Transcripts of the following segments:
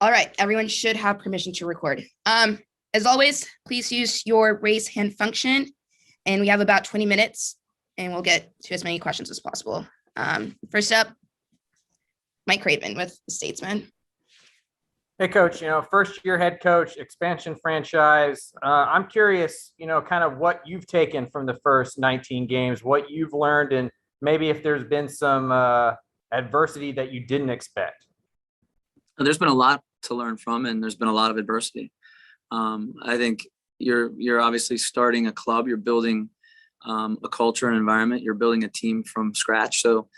All right, everyone should have permission to record. As always, please use your raise hand function, and we have about 20 minutes, and we'll get to as many questions as possible. First up, Mike Craven with the Statesman. Hey, Coach, first year head coach, expansion franchise. I'm curious, kind of what you've taken from the first 19 games, what you've learned, and maybe if there's been some adversity that you didn't expect. There's been a lot to learn from, and there's been a lot of adversity. I think you're obviously starting a club, you're building a culture and environment, you're building a team from scratch. So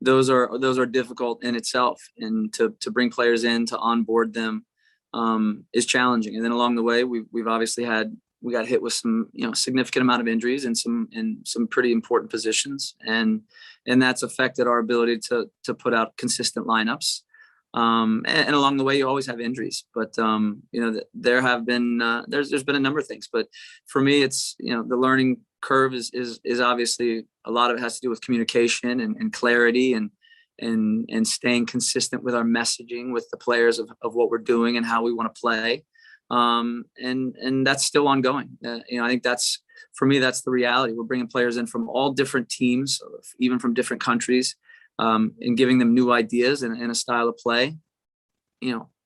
those are difficult in itself, and to bring players in, to onboard them is challenging. And then along the way, we've obviously we got hit with some significant amount of injuries in some pretty important positions, and that's affected our ability to put out consistent lineups. And along the way, you always have injuries, but there have been there's been a number of things. But for me, it's the learning curve is obviously a lot of it has to do with communication and clarity and staying consistent with our messaging with the players of what we're doing and how we want to play. And that's still ongoing. I think for me, that's the reality. We're bringing players in from all different teams, even from different countries, and giving them new ideas and a style of play,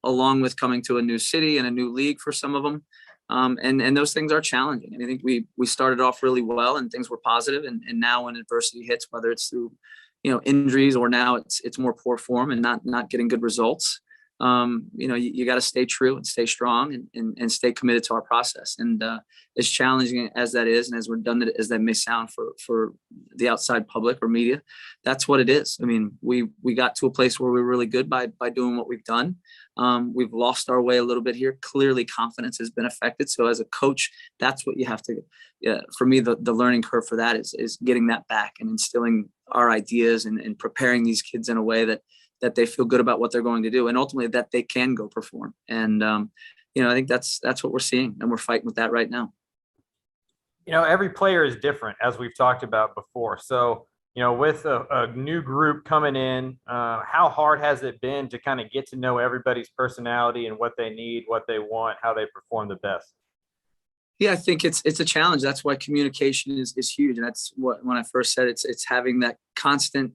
along with coming to a new city and a new league for some of them. And those things are challenging. And I think we started off really well and things were positive. And now when adversity hits, whether it's through, injuries or now it's more poor form and not getting good results, you got to stay true and stay strong and stay committed to our process. And as challenging as that is, and as redundant as that may sound for the outside public or media, that's what it is. I mean, we got to a place where we were really good by doing what we've done. We've lost our way a little bit here. Clearly confidence has been affected. So as a coach, that's what you have to, for me, the learning curve for that is getting that back and instilling our ideas and preparing these kids in a way that they feel good about what they're going to do, and ultimately that they can go perform. And, I think that's what we're seeing, and we're fighting with that right now. Every player is different, as we've talked about before. So, with a new group coming in, how hard has it been to kind of get to know everybody's personality and what they need, what they want, how they perform the best? Yeah, I think it's a challenge. That's why communication is huge. And that's what, when I first said it's having that constant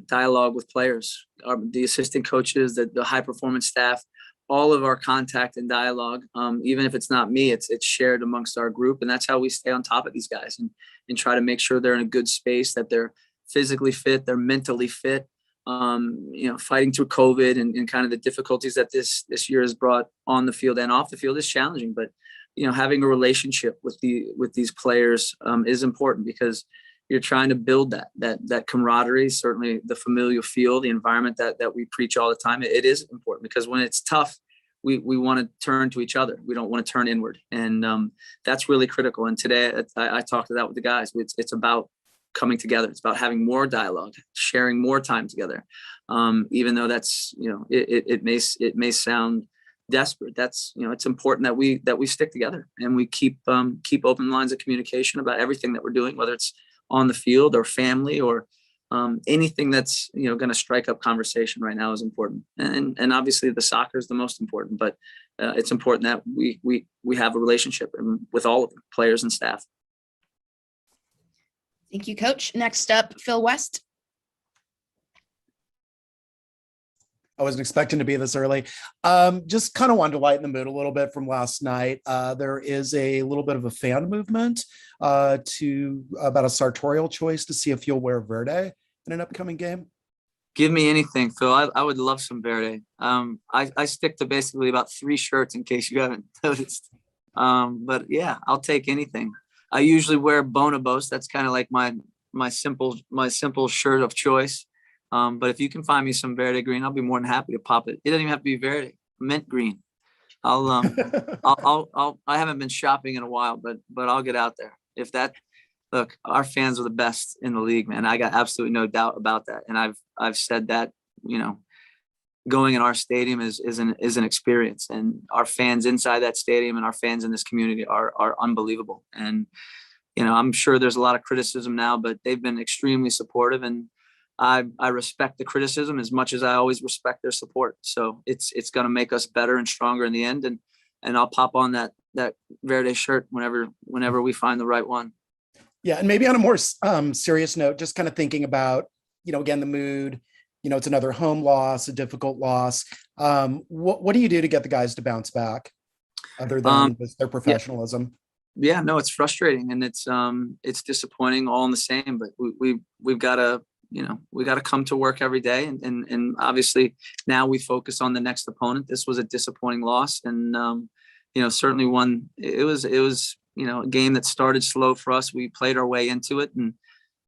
dialogue with players, the assistant coaches, the high performance staff, all of our contact and dialogue. Even if it's not me, it's shared amongst our group. And that's how we stay on top of these guys and try to make sure they're in a good space, that they're physically fit, they're mentally fit. Fighting through COVID and kind of the difficulties that this year has brought on the field and off the field is challenging. But having a relationship with these players is important, because you're trying to build that camaraderie, certainly the familial feel, the environment that we preach all the time. It is important, because when it's tough, we want to turn to each other. We don't want to turn inward. And that's really critical. And today I talked to that with the guys. It's about coming together. It's about having more dialogue, sharing more time together. Even though that's, it may sound desperate. That's, it's important that we stick together and we keep open lines of communication about everything that we're doing, whether it's on the field or family or anything that's going to strike up conversation right now is important. And obviously the soccer is the most important, but it's important that we have a relationship with all of them, players and staff. Thank you, Coach. Next up, Phil West. I wasn't expecting to be this early. Just kind of wanted to lighten the mood a little bit from last night. There is a little bit of a fan movement about a sartorial choice to see if you'll wear Verde in an upcoming game. Give me anything, Phil. I would love some Verde. I stick to basically about 3 shirts, in case you haven't noticed. But yeah, I'll take anything. I usually wear Bonobos. That's kind of like my simple shirt of choice. But if you can find me some Verde green, I'll be more than happy to pop it. It doesn't even have to be Verde, mint green. I haven't been shopping in a while, but I'll get out there. Look, our fans are the best in the league, man. I got absolutely no doubt about that. And I've said that, going in our stadium is an experience, and our fans inside that stadium and our fans in this community are unbelievable. And, I'm sure there's a lot of criticism now, but they've been extremely supportive. And I respect the criticism as much as I always respect their support. So it's going to make us better and stronger in the end. And I'll pop on that Verde shirt whenever we find the right one. Yeah. And maybe on a more serious note, just kind of thinking about, again, the mood, it's another home loss, a difficult loss. What do you do to get the guys to bounce back other than just their professionalism? Yeah, no, it's frustrating and it's disappointing all in the same, but we've got to, we got to come to work every day. And obviously now we focus on the next opponent. This was a disappointing loss. And, certainly one, it was, a game that started slow for us. We played our way into it. And,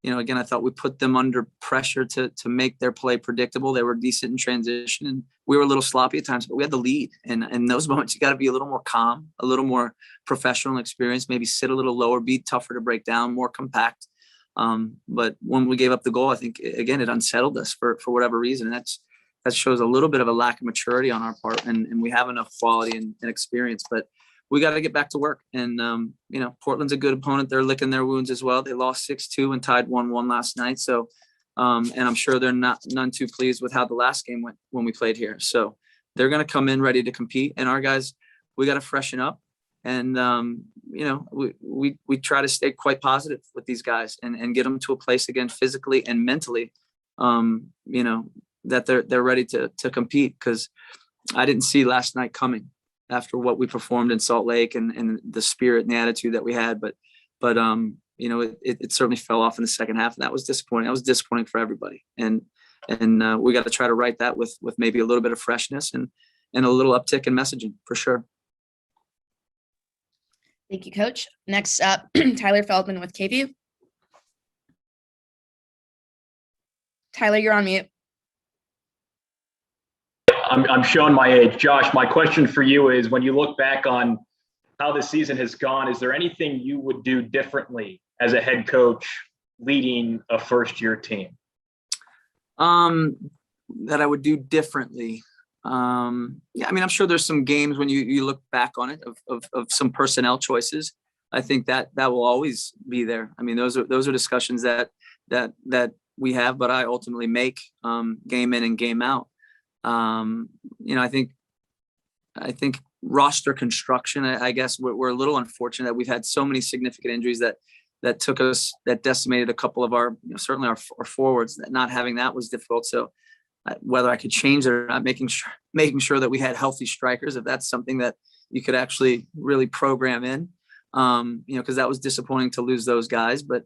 again, I thought we put them under pressure to make their play predictable. They were decent in transition and we were a little sloppy at times, but we had the lead. And in those moments, you got to be a little more calm, a little more professional and experienced, maybe sit a little lower, be tougher to break down, more compact. But when we gave up the goal, I think, again, it unsettled us for whatever reason. That shows a little bit of a lack of maturity on our part. And we have enough quality and experience, but we got to get back to work. And, Portland's a good opponent. They're licking their wounds as well. They lost 6-2 and tied 1-1 last night. So, and I'm sure they're none too pleased with how the last game went when we played here. So they're going to come in ready to compete. And our guys, we got to freshen up. And, we try to stay quite positive with these guys and get them to a place again, physically and mentally, that they're ready to compete. Cause I didn't see last night coming after what we performed in Salt Lake and the spirit and the attitude that we had. But it certainly fell off in the second half and that was disappointing. That was disappointing for everybody. And we got to try to right that with maybe a little bit of freshness and a little uptick in messaging for sure. Thank you, Coach. Next up, Tyler Feldman with KVUE. Tyler, you're on mute. I'm showing my age. Josh, my question for you is, when you look back on how the season has gone, is there anything you would do differently as a head coach leading a first-year team? That I would do differently. I'm sure there's some games when you look back on it of some personnel choices. I think that will always be there. I mean, those are discussions that we have, but I ultimately make game in and game out. I think roster construction, I guess we're a little unfortunate that we've had so many significant injuries that decimated a couple of our, certainly our forwards. That not having that was difficult. So whether I could change it or not, making sure that we had healthy strikers, if that's something that you could actually really program in, because that was disappointing to lose those guys. But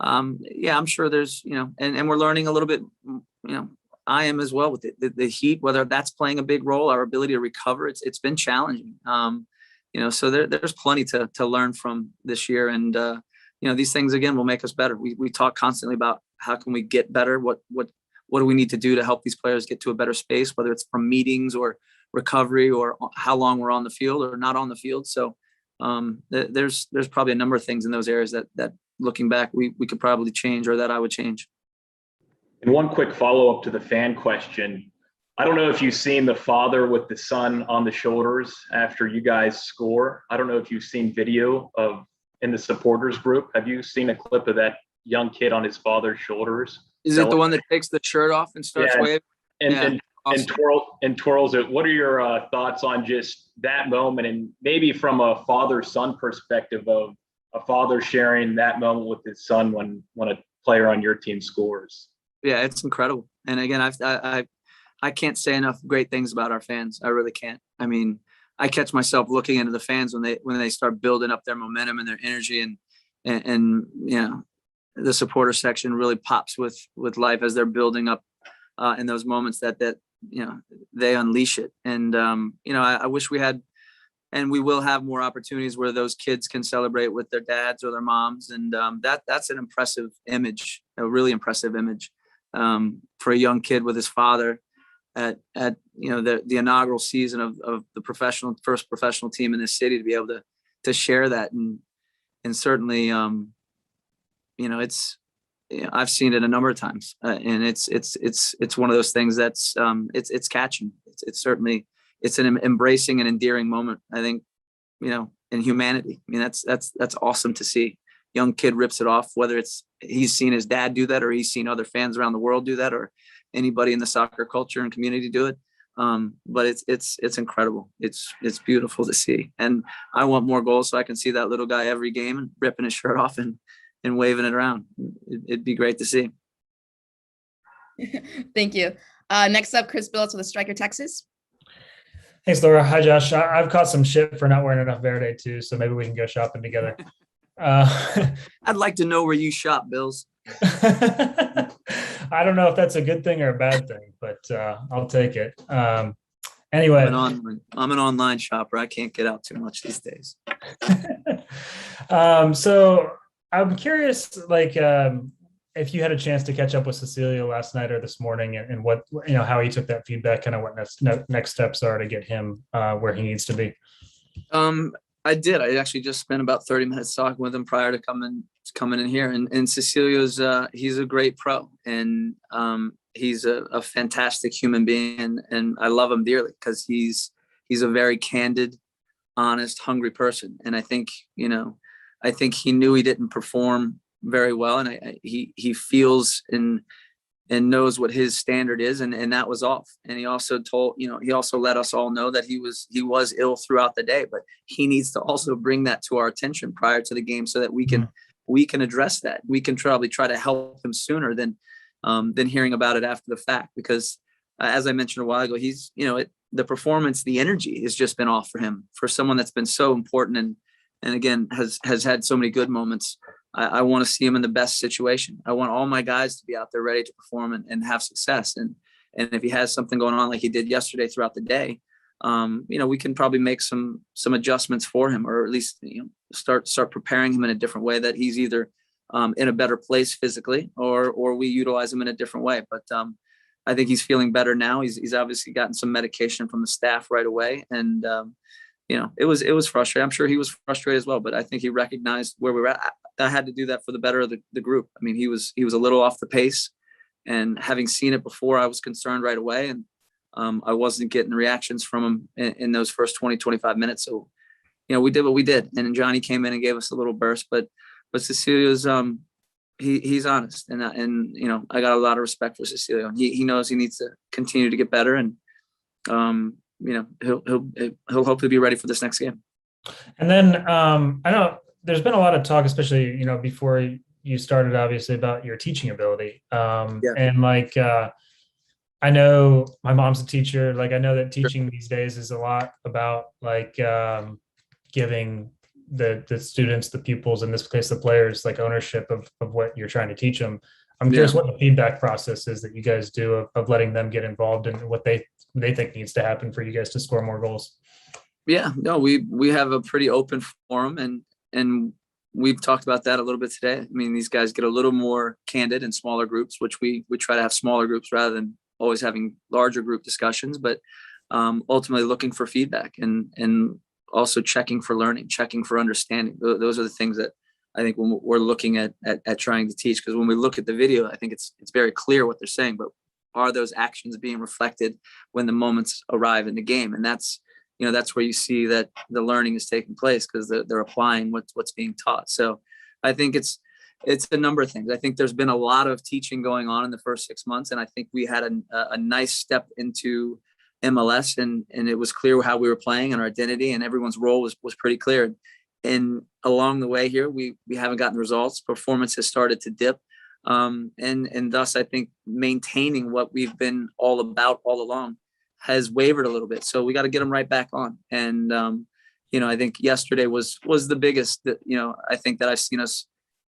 I'm sure there's, and we're learning a little bit, I am as well with the heat, whether that's playing a big role, our ability to recover. It's been challenging, so there's plenty to learn from this year. And, these things, again, will make us better. We talk constantly about how can we get better? What do we need to do to help these players get to a better space, whether it's from meetings or recovery or how long we're on the field or not on the field. So there's probably a number of things in those areas that looking back, we could probably change or that I would change. And one quick follow-up to the fan question. I don't know if you've seen the father with the son on the shoulders after you guys score. I don't know if you've seen video in the supporters group. Have you seen a clip of that young kid on his father's shoulders? Is it the one that takes the shirt off and starts waving? Awesome. and twirls it? What are your thoughts on just that moment, and maybe from a father-son perspective of a father sharing that moment with his son when a player on your team scores? Yeah, it's incredible. And again, I can't say enough great things about our fans. I really can't. I mean, I catch myself looking into the fans when they start building up their momentum and their energy, and the supporter section really pops with life as they're building up in those moments that they unleash it. And I wish we had, and we will have more opportunities where those kids can celebrate with their dads or their moms, and that's an impressive image, a really impressive image. For a young kid with his father at the inaugural season of the first professional team in this city, to be able to share that. And certainly, I've seen it a number of times, and it's one of those things that's it's catching. It's certainly, it's an embracing and endearing moment, I think, in humanity. I mean, that's awesome to see. young kid rips it off, whether it's he's seen his dad do that or he's seen other fans around the world do that or anybody in the soccer culture and community do it. But it's incredible. It's beautiful to see. And I want more goals so I can see that little guy every game and ripping his shirt off and waving it around. It'd be great to see. Thank you. Next up, Chris Billups with the Striker Texas. Thanks, Laura. Hi, Josh. I've caught some shit for not wearing enough Verde too, so maybe we can go shopping together. I'd like to know where you shop, Bills. I don't know if that's a good thing or a bad thing, but I'll take it. Anyway, I'm an online shopper. I can't get out too much these days. So I'm curious, like, if you had a chance to catch up with Cecilio last night or this morning, and what, how he took that feedback, kind of what next steps are to get him where he needs to be. I did. I actually just spent about 30 minutes talking with him prior to coming in here. And Cecilio's he's a great pro, and he's a fantastic human being, and I love him dearly because he's a very candid, honest, hungry person. And I think he knew he didn't perform very well, and he feels and knows what his standard is, and that was off. And he also he also let us all know that he was ill throughout the day, but he needs to also bring that to our attention prior to the game so that we can address that. We can probably try to help him sooner than hearing about it after the fact, because as I mentioned a while ago, he's the performance, the energy has just been off for him, for someone that's been so important and again has had so many good moments. I want to see him in the best situation. I want all my guys to be out there ready to perform and have success. And if he has something going on like he did yesterday throughout the day, we can probably make some adjustments for him, or at least start preparing him in a different way that he's either in a better place physically or we utilize him in a different way. But I think he's feeling better now. He's obviously gotten some medication from the staff right away, and it was frustrating. I'm sure he was frustrated as well, but I think he recognized where we were at. I had to do that for the better of the group. I mean, he was a little off the pace, and having seen it before, I was concerned right away, and I wasn't getting reactions from him in those first 20, 25 minutes. So, we did what we did, and Johnny came in and gave us a little burst, but Cecilio's, he's honest, and I got a lot of respect for Cecilio. He knows he needs to continue to get better, and he'll hopefully be ready for this next game. And then I know there's been a lot of talk, especially before you started, obviously, about your teaching ability. And I know my mom's a teacher. Like, I know that teaching these days is a lot about giving the students, the pupils, in this case the players, like ownership of what you're trying to teach them. I'm curious what the feedback process is that you guys do of letting them get involved in what they think needs to happen for you guys to score more goals. Yeah, no, we have a pretty open forum, and we've talked about that a little bit today. I mean, these guys get a little more candid in smaller groups, which we try to have smaller groups rather than always having larger group discussions, but ultimately looking for feedback and also checking for learning, checking for understanding. Those are the things that I think when we're looking at trying to teach, because when we look at the video, I think it's very clear what they're saying, but are those actions being reflected when the moments arrive in the game? And that's where you see that the learning is taking place, because they're applying what's being taught. So I think it's a number of things. I think there's been a lot of teaching going on in the first 6 months, and I think we had a nice step into MLS, and it was clear how we were playing and our identity, and everyone's role was pretty clear. And along the way here, we haven't gotten results. Performance has started to dip, and thus I think maintaining what we've been all about all along has wavered a little bit. So we got to get them right back on. And I think yesterday was the biggest that I think that I've seen us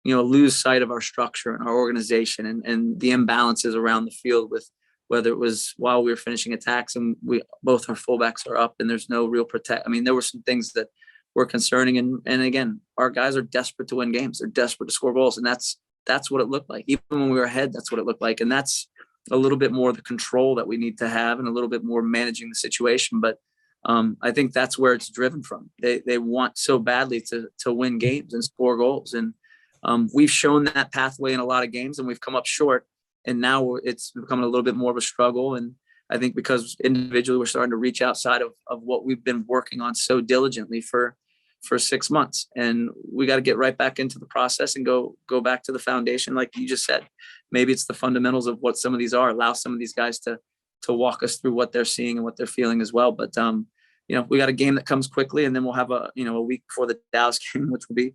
lose sight of our structure and our organization and the imbalances around the field, with whether it was while we were finishing attacks and both our fullbacks are up and there's no real protect. I mean, there were some things that were concerning, and again, our guys are desperate to win games. They're desperate to score goals, and that's what it looked like. Even when we were ahead, that's what it looked like. And that's a little bit more the control that we need to have, and a little bit more managing the situation. But I think that's where it's driven from. They want so badly to win games and score goals. And we've shown that pathway in a lot of games, and we've come up short. And now it's becoming a little bit more of a struggle. And I think because individually we're starting to reach outside of what we've been working on so diligently for for 6 months, and we got to get right back into the process and go back to the foundation. Like you just said, maybe it's the fundamentals of what some of these are, allow some of these guys to walk us through what they're seeing and what they're feeling as well. But, we got a game that comes quickly, and then we'll have a week before the Dallas game, which will be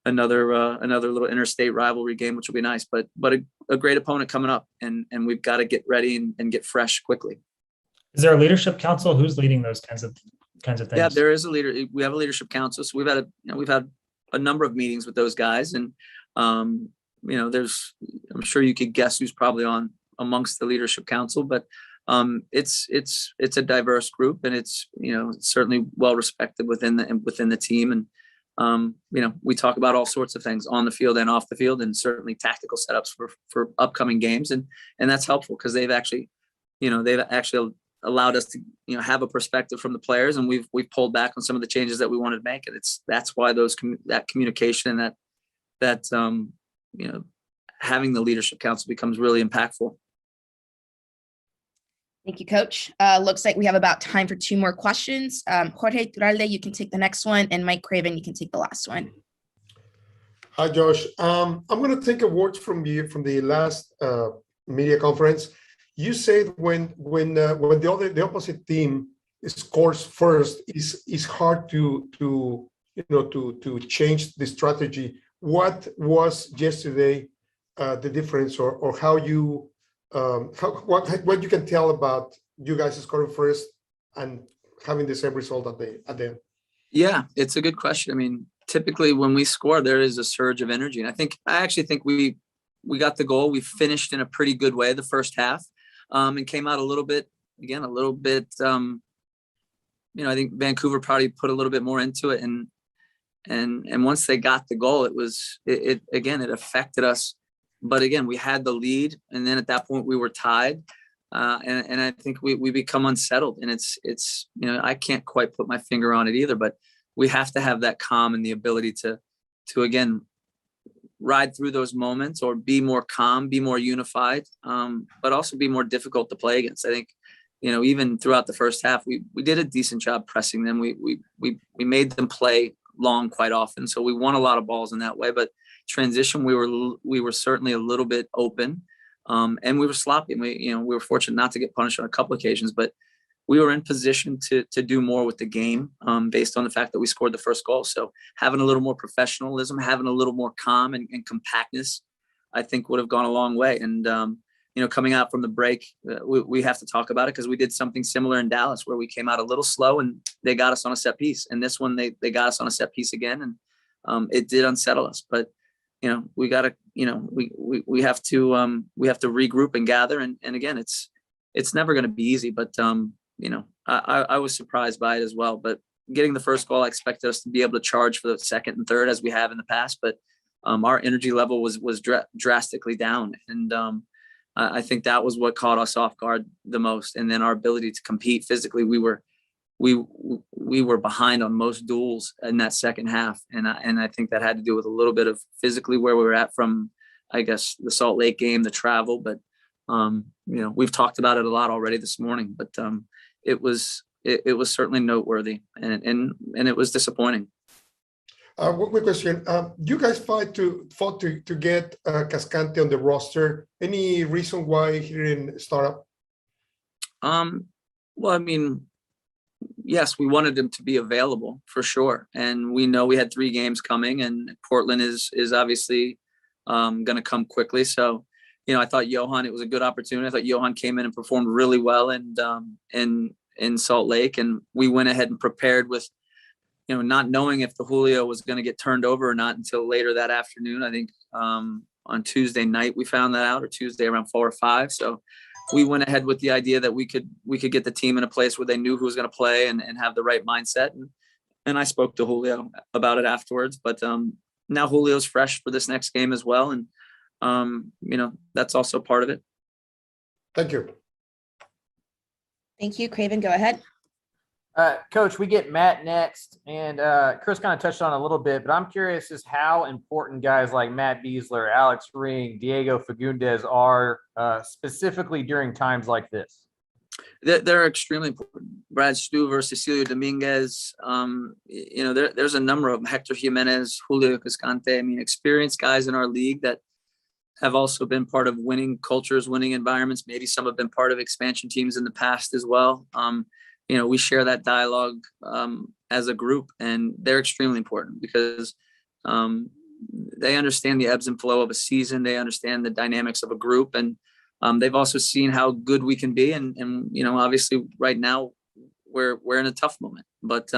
another little interstate rivalry game, which will be nice, but a great opponent coming up, and we've got to get ready and get fresh quickly. Is there a leadership council? Who's leading those kinds of things? Yeah, there is a leader. We have a leadership council. So we've had a number of meetings with those guys, and I'm sure you could guess who's probably on amongst the leadership council, but it's a diverse group, and it's certainly well respected within the team. And we talk about all sorts of things on the field and off the field, and certainly tactical setups for upcoming games, and that's helpful because they've actually allowed us to have a perspective from the players, and we've pulled back on some of the changes that we wanted to make, and that's why that communication and that having the leadership council becomes really impactful. Thank you, Coach. Looks like we have about time for 2 more questions. Jorge Turalde, you can take the next one, and Mike Craven, you can take the last one. Hi, Josh. I'm going to take a word from the last media conference. You said when the opposite team scores first, is hard to change the strategy. What was yesterday the difference, or how you what you can tell about you guys scoring first and having the same result at the end? Yeah, it's a good question. I mean, typically when we score, there is a surge of energy, and I actually think we got the goal. We finished in a pretty good way the first half, and came out a little bit. I think Vancouver probably put a little bit more into it, and once they got the goal, it affected us. But again, we had the lead, and then at that point we were tied, and I think we become unsettled. And it's I can't quite put my finger on it either, but we have to have that calm and the ability to again ride through those moments, or be more calm, be more unified, but also be more difficult to play against. I think even throughout the first half, we did a decent job pressing them. We made them play long quite often, so we won a lot of balls in that way. But transition, we were certainly a little bit open, and we were sloppy. We were fortunate not to get punished on a couple occasions, but we were in position to do more with the game, based on the fact that we scored the first goal. So having a little more professionalism, having a little more calm and compactness, I think would have gone a long way. And coming out from the break, we have to talk about it, because we did something similar in Dallas where we came out a little slow and they got us on a set piece. And this one, they got us on a set piece again, and it did unsettle us. But we got to we have to regroup and gather. And again, it's never going to be easy, but I was surprised by it as well. But getting the first goal, I expected us to be able to charge for the second and third as we have in the past. But our energy level was drastically down, and I think that was what caught us off guard the most. And then our ability to compete physically, we were behind on most duels in that second half, and I think that had to do with a little bit of physically where we were at from, I guess, the Salt Lake game, the travel. But we've talked about it a lot already this morning. But it was certainly noteworthy, and it was disappointing. One quick question. You guys fought to get Cascante on the roster. Any reason why he didn't start up? Well, I mean, yes, we wanted him to be available for sure. And we know we had 3 games coming, and Portland is obviously going to come quickly. So, I thought it was a good opportunity. I thought Johan came in and performed really well in Salt Lake. And we went ahead and prepared with, not knowing if the Julio was going to get turned over or not until later that afternoon. I think on Tuesday night we found that out, or Tuesday around 4 or 5. So we went ahead with the idea that we could get the team in a place where they knew who was going to play and have the right mindset. And I spoke to Julio about it afterwards. But now Julio's fresh for this next game as well, and that's also part of it. Thank you. Thank you, Craven. Go ahead. Coach, we get Matt next, and Chris kind of touched on it a little bit, but I'm curious as how important guys like Matt Beasler, Alex Ring, Diego Fagundes are specifically during times like this. They're extremely important. Brad Stuver, Cecilio Dominguez, there's a number of them. Hector Jimenez, Julio Cascante. I mean, experienced guys in our league that have also been part of winning cultures, winning environments. Maybe some have been part of expansion teams in the past as well. We share that dialogue as a group, and they're extremely important because they understand the ebbs and flow of a season. They understand the dynamics of a group, and they've also seen how good we can be. And obviously right now we're in a tough moment, but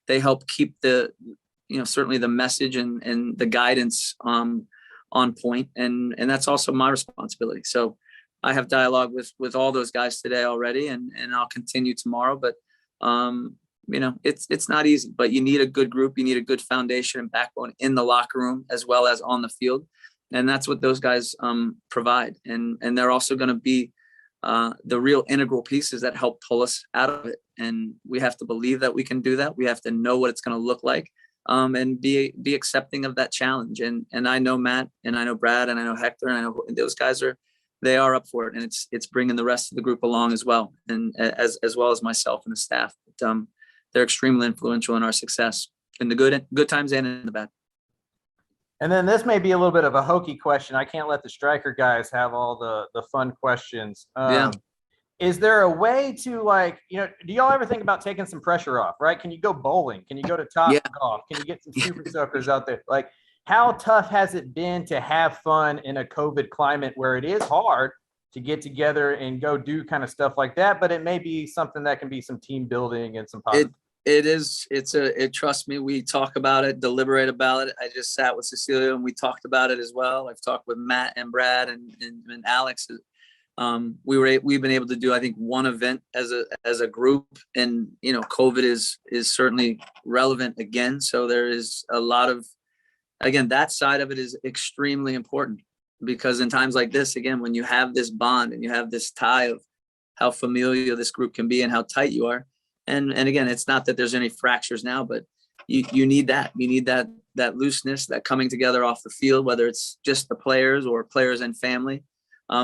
they help keep certainly the message and the guidance on point. And that's also my responsibility. So I have dialogue with all those guys today already, and I'll continue tomorrow, but it's not easy, but you need a good group. You need a good foundation and backbone in the locker room as well as on the field. And that's what those guys provide. And they're also going to be the real integral pieces that help pull us out of it. And we have to believe that we can do that. We have to know what it's going to look like, and be accepting of that challenge. And I know Matt, and I know Brad, and I know Hector, and I know those guys they are up for it. And it's bringing the rest of the group along as well. And as well as myself and the staff. But, they're extremely influential in our success in the good times and in the bad. And then this may be a little bit of a hokey question. I can't let the striker guys have all the fun questions. Yeah. Is there a way to do y'all ever think about taking some pressure off, right? Can you go bowling? Can you go to Top Golf? Can you get some super soakers out there? Like, how tough has it been to have fun in a COVID climate where it is hard to get together and go do kind of stuff like that, but it may be something that can be some team building and some positive. Trust me, we talk about it, deliberate about it. I just sat with Cecilia and we talked about it as well. I've talked with Matt and Brad and Alex. We've been able to do, I think, one event as a group, and COVID is certainly relevant again. So there is a lot of, again, that side of it is extremely important, because in times like this, again, when you have this bond and you have this tie of how familiar this group can be and how tight you are. And again, it's not that there's any fractures now, but you need that. You need that looseness, that coming together off the field, whether it's just the players or players and family,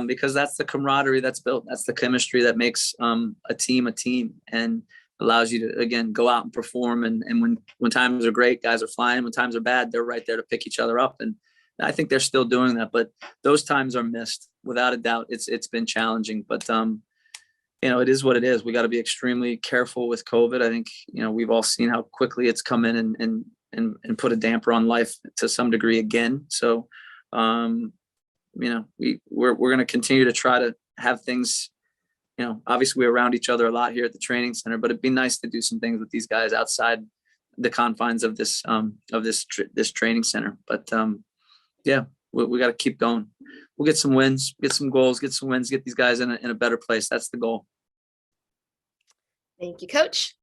because that's the camaraderie that's built. That's the chemistry that makes a team and allows you to, again, go out and perform. And when times are great, guys are flying. When times are bad, they're right there to pick each other up. And I think they're still doing that, but those times are missed without a doubt. It's been challenging, but it is what it is. We got to be extremely careful with COVID. I think, we've all seen how quickly it's come in and put a damper on life to some degree again. So, we're going to continue to try to have things, obviously we're around each other a lot here at the training center, but it'd be nice to do some things with these guys outside the confines of this training center. But, we got to keep going. We'll get some wins, get some goals, get some wins, get these guys in a better place. That's the goal. Thank you, Coach.